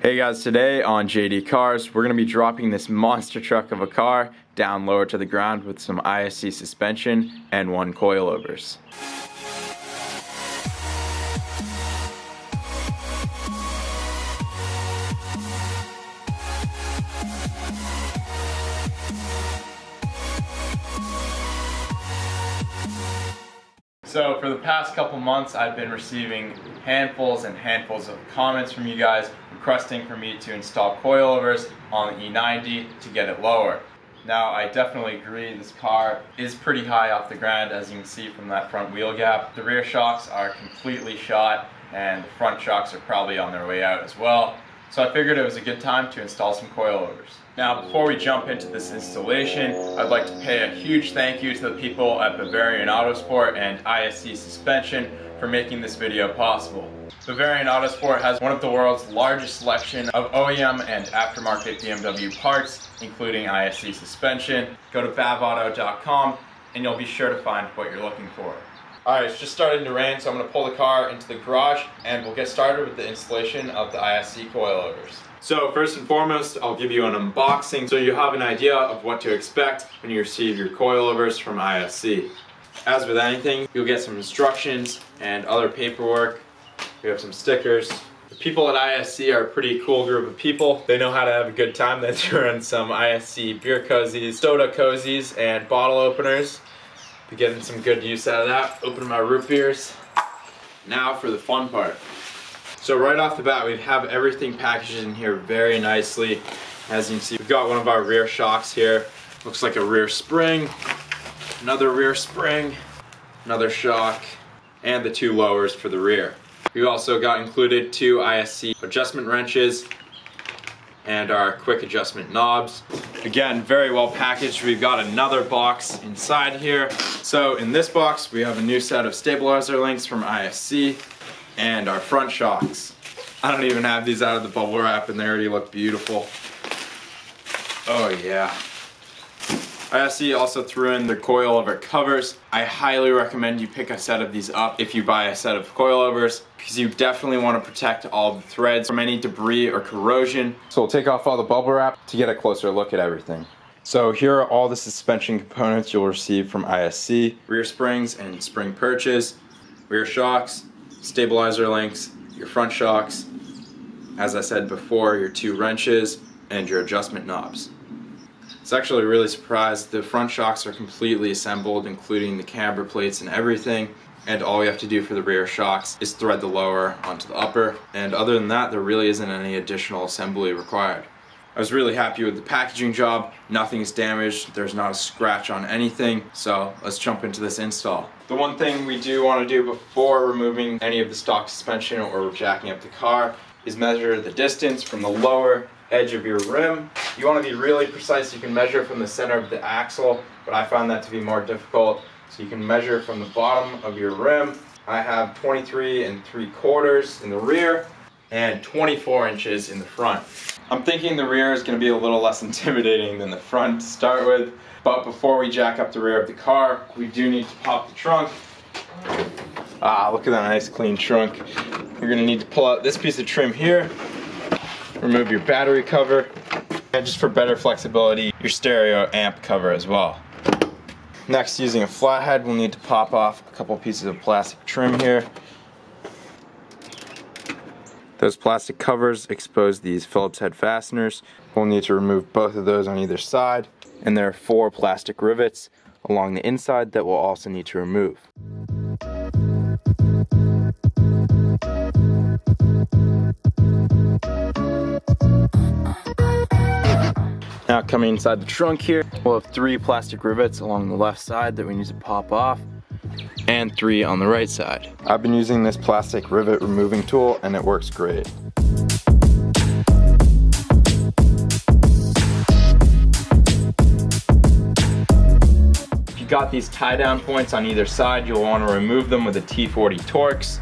Hey guys, today on JD Cars, we're going to be dropping this monster truck of a car down lower to the ground with some ISC suspension N1 coilovers. So for the past couple months, I've been receiving handfuls and handfuls of comments from you guys requesting for me to install coilovers on the E90 to get it lower. Now, I definitely agree, this car is pretty high off the ground, as you can see from that front wheel gap. The rear shocks are completely shot and the front shocks are probably on their way out as well. So I figured it was a good time to install some coilovers. Now, before we jump into this installation, I'd like to pay a huge thank you to the people at Bavarian Autosport and ISC Suspension for making this video possible. Bavarian Autosport has one of the world's largest selection of OEM and aftermarket BMW parts, including ISC suspension. Go to bavauto.com and you'll be sure to find what you're looking for. Alright, it's just starting to rain, so I'm going to pull the car into the garage and we'll get started with the installation of the ISC coilovers. So first and foremost, I'll give you an unboxing so you have an idea of what to expect when you receive your coilovers from ISC. As with anything, you'll get some instructions and other paperwork. We have some stickers. The people at ISC are a pretty cool group of people. They know how to have a good time. They threw in some ISC beer cozies, soda cozies, and bottle openers. Be getting some good use out of that. Open my root beers. Now for the fun part. So right off the bat, we have everything packaged in here very nicely. As you can see, we've got one of our rear shocks here. Looks like a rear spring, another rear spring, another shock, and the two lowers for the rear. We've also got included two ISC adjustment wrenches and our quick adjustment knobs. Again, very well packaged. We've got another box inside here. So in this box, we have a new set of stabilizer links from ISC and our front shocks. I don't even have these out of the bubble wrap and they already look beautiful. Oh yeah. ISC also threw in the coilover covers. I highly recommend you pick a set of these up if you buy a set of coilovers, because you definitely want to protect all the threads from any debris or corrosion. So we'll take off all the bubble wrap to get a closer look at everything. So here are all the suspension components you'll receive from ISC. Rear springs and spring perches, rear shocks, stabilizer links, your front shocks, as I said before, your two wrenches, and your adjustment knobs. It's actually really surprised. The front shocks are completely assembled, including the camber plates and everything, and all we have to do for the rear shocks is thread the lower onto the upper, and other than that, there really isn't any additional assembly required. I was really happy with the packaging job. Nothing's damaged, there's not a scratch on anything, so let's jump into this install. The one thing we do want to do before removing any of the stock suspension or jacking up the car is measure the distance from the lower edge of your rim. You want to be really precise. You can measure from the center of the axle, but I found that to be more difficult. So you can measure from the bottom of your rim. I have 23 3/4 in the rear and 24 inches in the front. I'm thinking the rear is going to be a little less intimidating than the front to start with, but before we jack up the rear of the car, we do need to pop the trunk. Look at that nice clean trunk. You're going to need to pull out this piece of trim here, remove your battery cover, and just for better flexibility, your stereo amp cover as well. Next, using a flathead, we'll need to pop off a couple pieces of plastic trim here. Those plastic covers expose these Phillips head fasteners. We'll need to remove both of those on either side, and there are 4 plastic rivets along the inside that we'll also need to remove. Now coming inside the trunk here, we'll have 3 plastic rivets along the left side that we need to pop off, and 3 on the right side. I've been using this plastic rivet removing tool and it works great. If you got these tie down points on either side, you'll want to remove them with a T40 Torx.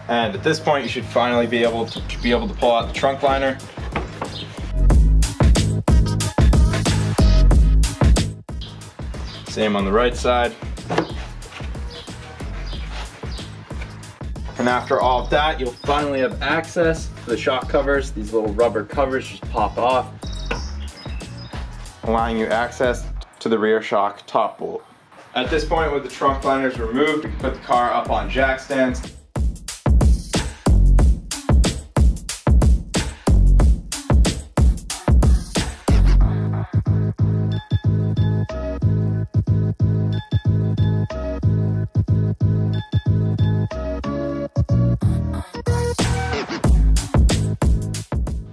And at this point, you should finally be able to pull out the trunk liner. Same on the right side. And after all of that, you'll finally have access to the shock covers. These little rubber covers just pop off, allowing you access to the rear shock top bolt. At this point, with the trunk liners removed, we can put the car up on jack stands.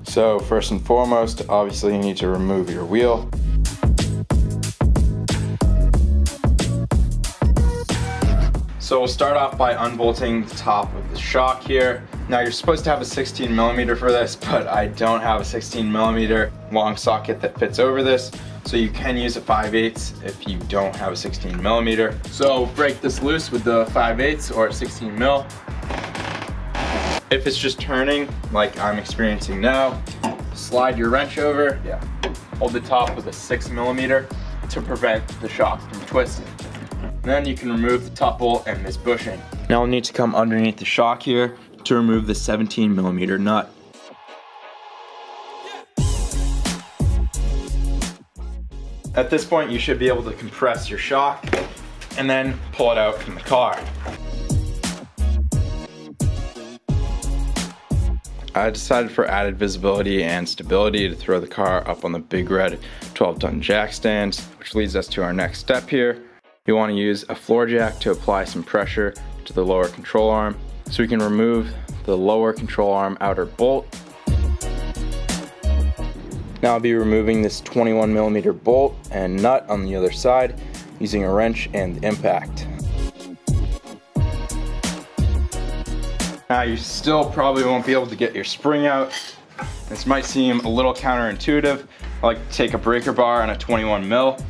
So first and foremost, obviously you need to remove your wheel. So we'll start off by unbolting the top of the shock here. Now you're supposed to have a 16mm for this, but I don't have a 16mm long socket that fits over this. So you can use a 5/8 if you don't have a 16mm. So break this loose with the 5/8 or 16mm. If it's just turning, like I'm experiencing now, slide your wrench over, hold the top with a 6mm to prevent the shock from twisting. Then you can remove the top bolt and this bushing. Now we'll need to come underneath the shock here to remove the 17mm nut. At this point, you should be able to compress your shock and then pull it out from the car. I decided for added visibility and stability to throw the car up on the big red 12-ton jack stands, which leads us to our next step here. You want to use a floor jack to apply some pressure to the lower control arm. So we can remove the lower control arm outer bolt. Now I'll be removing this 21mm bolt and nut on the other side using a wrench and impact. Now you still probably won't be able to get your spring out. This might seem a little counterintuitive. I like to take a breaker bar and a 21mm,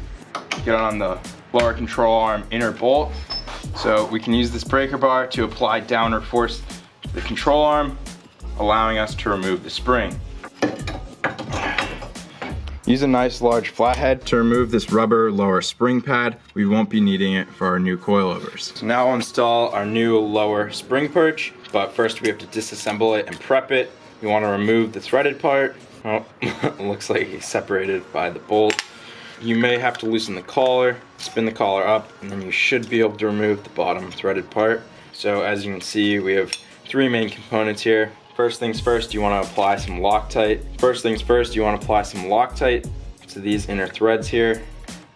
get it on the lower control arm inner bolt. So we can use this breaker bar to apply downward force to the control arm, allowing us to remove the spring. Use a nice large flathead to remove this rubber lower spring pad. We won't be needing it for our new coilovers. So now we'll install our new lower spring perch, but first we have to disassemble it and prep it. You want to remove the threaded part. Oh, it looks like it's separated by the bolt. You may have to loosen the collar, spin the collar up, and then you should be able to remove the bottom threaded part. So as you can see, we have three main components here. First things first, you want to apply some Loctite. To these inner threads here.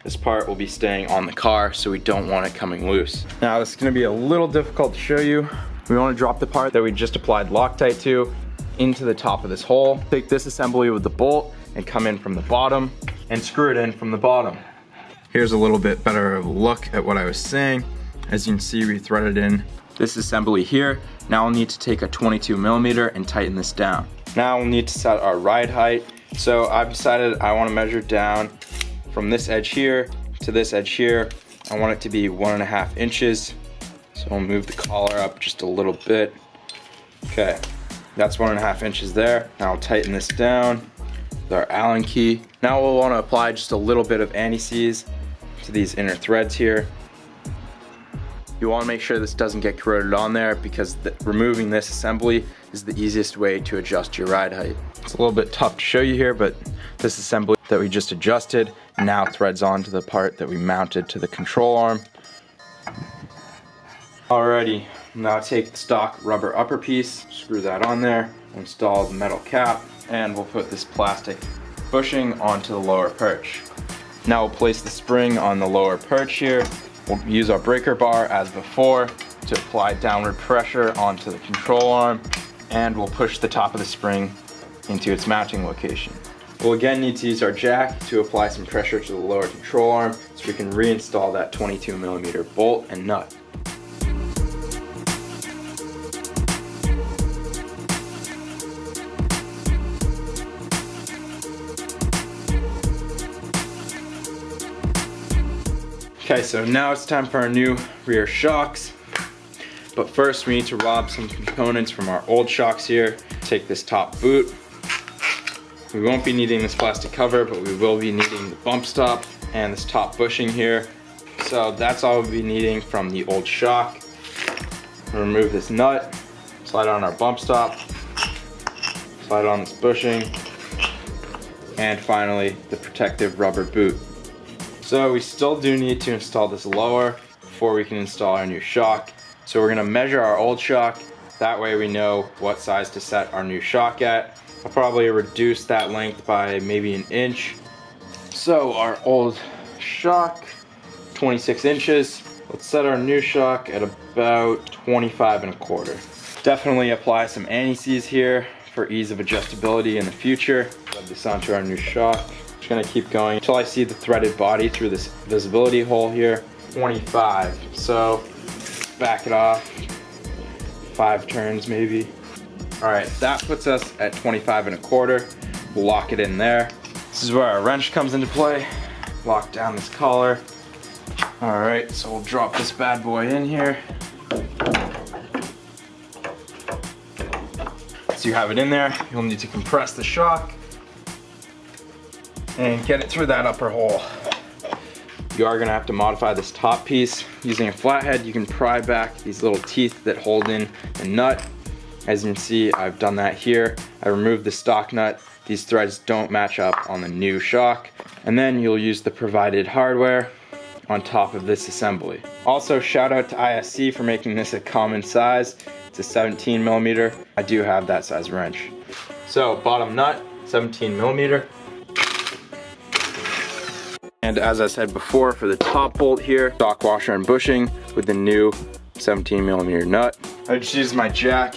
This part will be staying on the car, so we don't want it coming loose. Now this is going to be a little difficult to show you. We want to drop the part that we just applied Loctite to into the top of this hole. Take this assembly with the bolt and come in from the bottom and screw it in from the bottom. Here's a little bit better of a look at what I was saying. As you can see, we threaded in this assembly here. Now we'll need to take a 22mm and tighten this down. Now we'll need to set our ride height. So I've decided I want to measure down from this edge here to this edge here. I want it to be 1.5 inches. So I'll move the collar up just a little bit. Okay, that's 1.5 inches there. Now I'll tighten this down with our Allen key. Now we'll want to apply just a little bit of anti-seize to these inner threads here. You want to make sure this doesn't get corroded on there, because removing this assembly is the easiest way to adjust your ride height. It's a little bit tough to show you here, but this assembly that we just adjusted now threads onto the part that we mounted to the control arm. Alrighty, now take the stock rubber upper piece, screw that on there, install the metal cap, and we'll put this plastic bushing onto the lower perch. Now we'll place the spring on the lower perch here. We'll use our breaker bar as before to apply downward pressure onto the control arm, and we'll push the top of the spring into its mounting location. We'll again need to use our jack to apply some pressure to the lower control arm so we can reinstall that 22mm bolt and nut. Okay, so now it's time for our new rear shocks. But first we need to rob some components from our old shocks here. Take this top boot. We won't be needing this plastic cover, but we will be needing the bump stop and this top bushing here. So that's all we'll be needing from the old shock. Remove this nut. slide on our bump stop, slide on this bushing, and finally the protective rubber boot. So we still do need to install this lower before we can install our new shock. So we're gonna measure our old shock, that way we know what size to set our new shock at. I'll probably reduce that length by maybe an inch. So our old shock, 26 inches. Let's set our new shock at about 25 1/4. Definitely apply some anti-seize here for ease of adjustability in the future. Rub this onto our new shock. Just gonna keep going until I see the threaded body through this visibility hole here. 25, so back it off, 5 turns maybe. All right, that puts us at 25 1/4. We'll lock it in there. This is where our wrench comes into play. Lock down this collar. All right, so we'll drop this bad boy in here. So you have it in there, you'll need to compress the shock and get it through that upper hole. You are gonna have to modify this top piece. Using a flathead, you can pry back these little teeth that hold in the nut. As you can see, I've done that here. I removed the stock nut. These threads don't match up on the new shock. And then you'll use the provided hardware on top of this assembly. Also, shout out to ISC for making this a common size. It's a 17mm. I do have that size wrench. So, bottom nut, 17mm. And as I said before, for the top bolt here, stock washer and bushing with the new 17mm nut. I just used my jack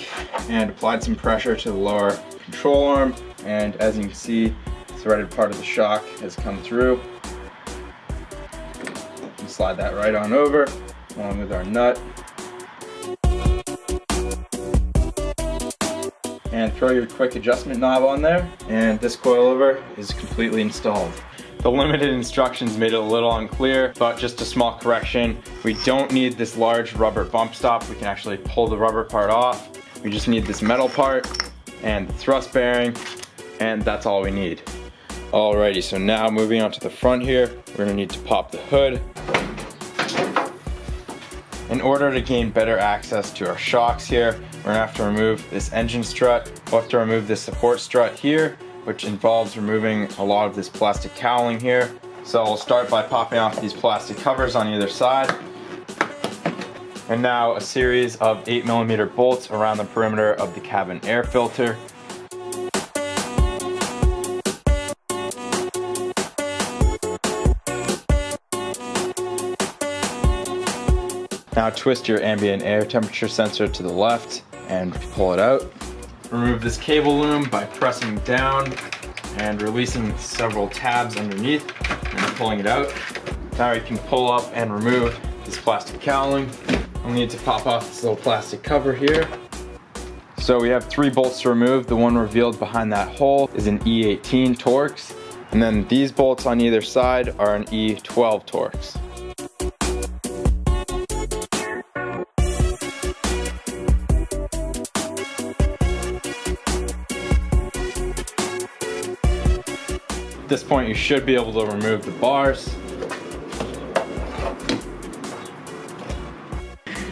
and applied some pressure to the lower control arm, and as you can see, the threaded part of the shock has come through. And slide that right on over, along with our nut. And throw your quick adjustment knob on there, and this coilover is completely installed. The limited instructions made it a little unclear, but just a small correction. We don't need this large rubber bump stop. We can actually pull the rubber part off. We just need this metal part and the thrust bearing, and that's all we need. Alrighty, so now moving on to the front here, we're gonna need to pop the hood. In order to gain better access to our shocks here, we're gonna have to remove this engine strut. We'll have to remove this support strut here, which involves removing a lot of this plastic cowling here. So we'll start by popping off these plastic covers on either side. And now a series of 8mm bolts around the perimeter of the cabin air filter. Now twist your ambient air temperature sensor to the left and pull it out. Remove this cable loom by pressing down and releasing several tabs underneath and pulling it out. Now you can pull up and remove this plastic cowling. We'll need to pop off this little plastic cover here. So we have 3 bolts to remove. The one revealed behind that hole is an E18 Torx, and then these bolts on either side are an E12 Torx. At this point, you should be able to remove the bars.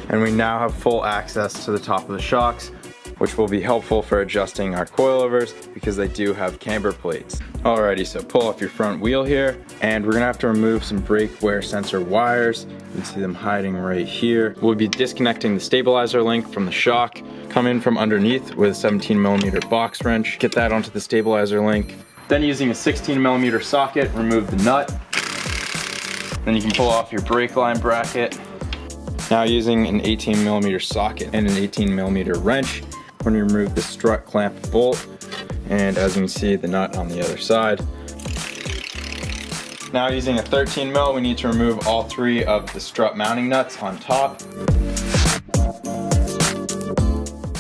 And we now have full access to the top of the shocks, which will be helpful for adjusting our coilovers because they do have camber plates. Alrighty, so pull off your front wheel here, and we're gonna have to remove some brake wear sensor wires. You can see them hiding right here. We'll be disconnecting the stabilizer link from the shock, come in from underneath with a 17mm box wrench, get that onto the stabilizer link. Then using a 16mm socket, remove the nut. Then you can pull off your brake line bracket. Now using an 18mm socket and an 18mm wrench, we're going to remove the strut clamp bolt, and as you can see, the nut on the other side. Now using a 13mm, we need to remove all 3 of the strut mounting nuts on top.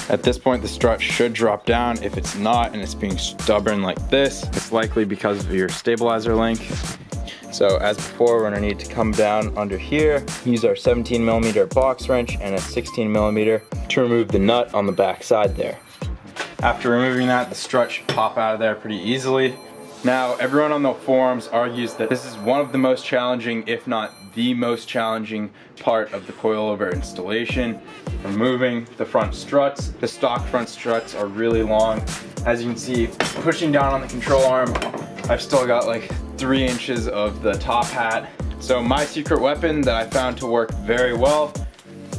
At this point, the strut should drop down. If it's not and it's being stubborn like this, it's likely because of your stabilizer link. So as before, we're gonna need to come down under here, use our 17mm box wrench and a 16mm to remove the nut on the back side there. After removing that, the strut should pop out of there pretty easily. Now, everyone on the forums argues that this is one of the most challenging, if not the most challenging part of the coilover installation. Removing the front struts. The stock front struts are really long. As you can see, pushing down on the control arm, I've still got like 3 inches of the top hat. So my secret weapon that I found to work very well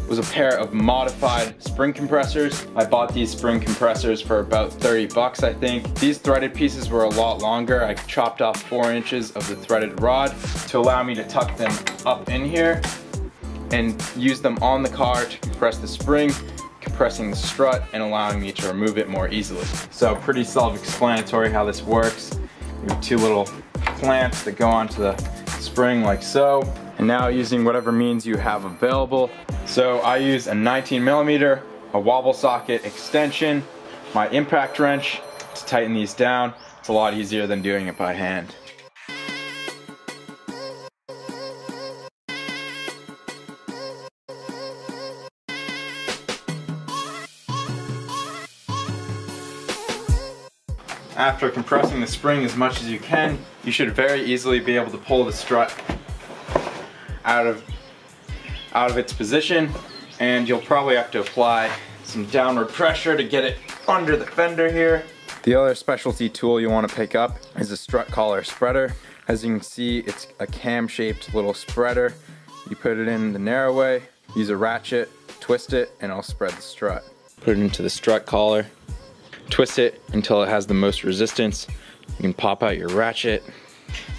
was a pair of modified spring compressors. I bought these spring compressors for about 30 bucks, I think. These threaded pieces were a lot longer. I chopped off 4 inches of the threaded rod to allow me to tuck them up in here and use them on the car to compress the spring, compressing the strut and allowing me to remove it more easily. So pretty self-explanatory how this works. You have 2 little clamps that go onto the spring like so. And now using whatever means you have available. So I use a 19mm, a wobble socket extension, my impact wrench to tighten these down. It's a lot easier than doing it by hand. After compressing the spring as much as you can, you should very easily be able to pull the strut out of its position, and you'll probably have to apply some downward pressure to get it under the fender here. The other specialty tool you want to pick up is a strut collar spreader. As you can see, it's a cam-shaped little spreader. You put it in the narrow way, use a ratchet, twist it, and it'll spread the strut. Put it into the strut collar, twist it until it has the most resistance. You can pop out your ratchet.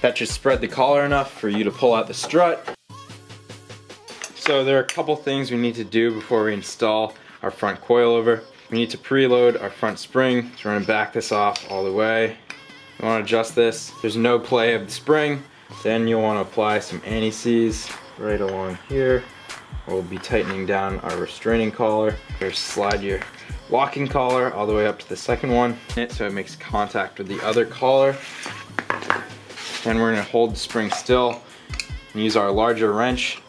That should spread the collar enough for you to pull out the strut. So there are a couple things we need to do before we install our front coilover. We need to preload our front spring. So we're going to back this off all the way. You want to adjust this. There's no play of the spring. Then you'll want to apply some anti-seize right along here. We'll be tightening down our restraining collar. Just slide your locking collar all the way up to the second one so it makes contact with the other collar. Then we're going to hold the spring still and use our larger wrench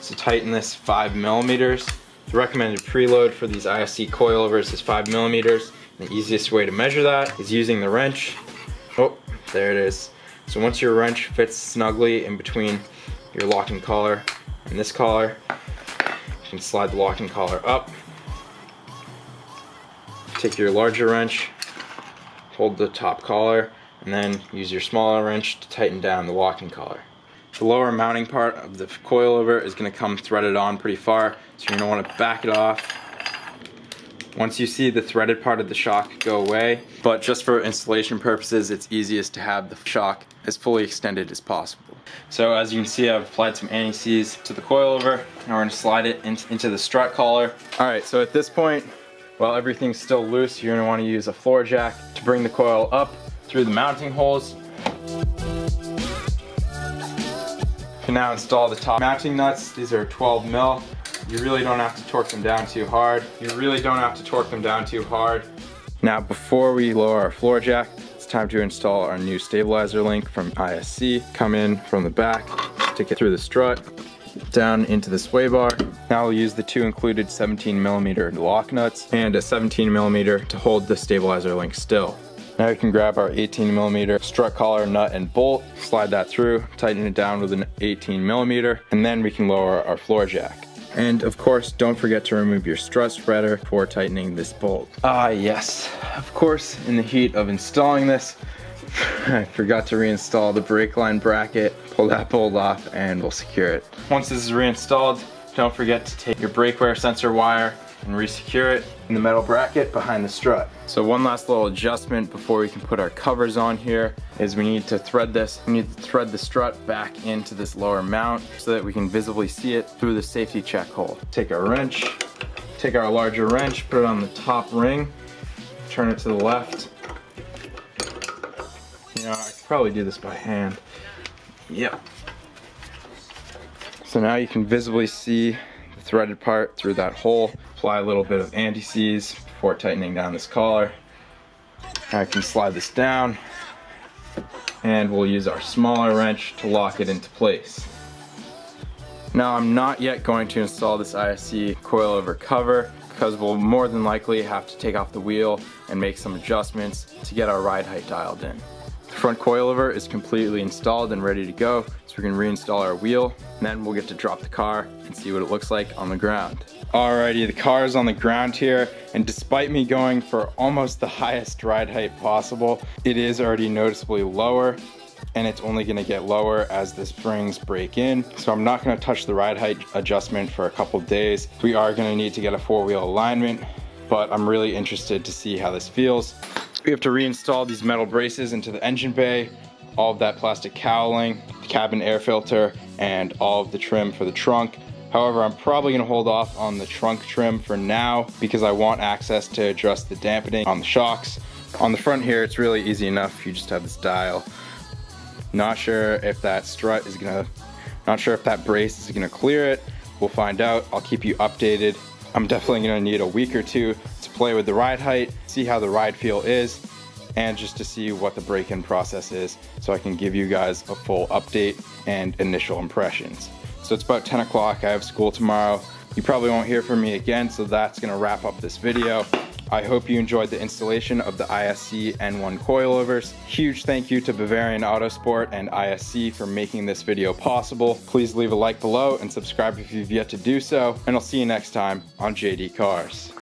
to tighten this 5mm. The recommended preload for these ISC coilovers is 5mm. The easiest way to measure that is using the wrench. Oh, there it is. So once your wrench fits snugly in between your locking collar and this collar, you can slide the locking collar up. Take your larger wrench, hold the top collar, and then use your smaller wrench to tighten down the locking collar. The lower mounting part of the coilover is going to come threaded on pretty far, so you're going to want to back it off. Once you see the threaded part of the shock go away, but just for installation purposes, it's easiest to have the shock as fully extended as possible. So as you can see, I've applied some anti-seize to the coilover. Now we're going to slide it into the strut collar. Alright, so at this point, while everything's still loose, you're going to want to use a floor jack to bring the coil up through the mounting holes. You can now install the top mounting nuts. These are 12mm. You really don't have to torque them down too hard. Now before we lower our floor jack, it's time to install our new stabilizer link from ISC. Come in from the back, stick it through the strut, down into the sway bar. Now we'll use the 2 included 17mm lock nuts and a 17mm to hold the stabilizer link still. Now you can grab our 18mm strut collar nut and bolt, slide that through, tighten it down with an 18mm, and then we can lower our floor jack. And of course, don't forget to remove your strut spreader before tightening this bolt. Ah yes, of course, in the heat of installing this, I forgot to reinstall the brake line bracket. Pull that bolt off and we'll secure it. Once this is reinstalled, don't forget to take your brake wear sensor wire and re-secure it in the metal bracket behind the strut. So one last little adjustment before we can put our covers on here is we need to thread this. We need to thread the strut back into this lower mount so that we can visibly see it through the safety check hole. Take our wrench, take our larger wrench, put it on the top ring, turn it to the left. You know, I could probably do this by hand. Yep. So now you can visibly see the threaded part through that hole. Apply a little bit of anti-seize before tightening down this collar. Now I can slide this down and we'll use our smaller wrench to lock it into place. Now I'm not yet going to install this ISC coilover cover because we'll more than likely have to take off the wheel and make some adjustments to get our ride height dialed in. The front coilover is completely installed and ready to go, so we can reinstall our wheel, and then we'll get to drop the car and see what it looks like on the ground. Alrighty, the car is on the ground here, and despite me going for almost the highest ride height possible, it is already noticeably lower, and it's only gonna get lower as the springs break in. So I'm not gonna touch the ride height adjustment for a couple days. We are gonna need to get a four-wheel alignment, but I'm really interested to see how this feels. We have to reinstall these metal braces into the engine bay, all of that plastic cowling, the cabin air filter, and all of the trim for the trunk. However, I'm probably gonna hold off on the trunk trim for now because I want access to adjust the dampening on the shocks. On the front here, it's really easy enough. You just have this dial. Not sure if that brace is gonna clear it. We'll find out. I'll keep you updated. I'm definitely gonna need a week or two to play with the ride height, see how the ride feel is, and just to see what the break-in process is so I can give you guys a full update and initial impressions. So it's about 10 o'clock, I have school tomorrow. You probably won't hear from me again, so that's gonna wrap up this video. I hope you enjoyed the installation of the ISC N1 Coilovers. Huge thank you to Bavarian Autosport and ISC for making this video possible. Please leave a like below and subscribe if you've yet to do so, and I'll see you next time on JD Cars.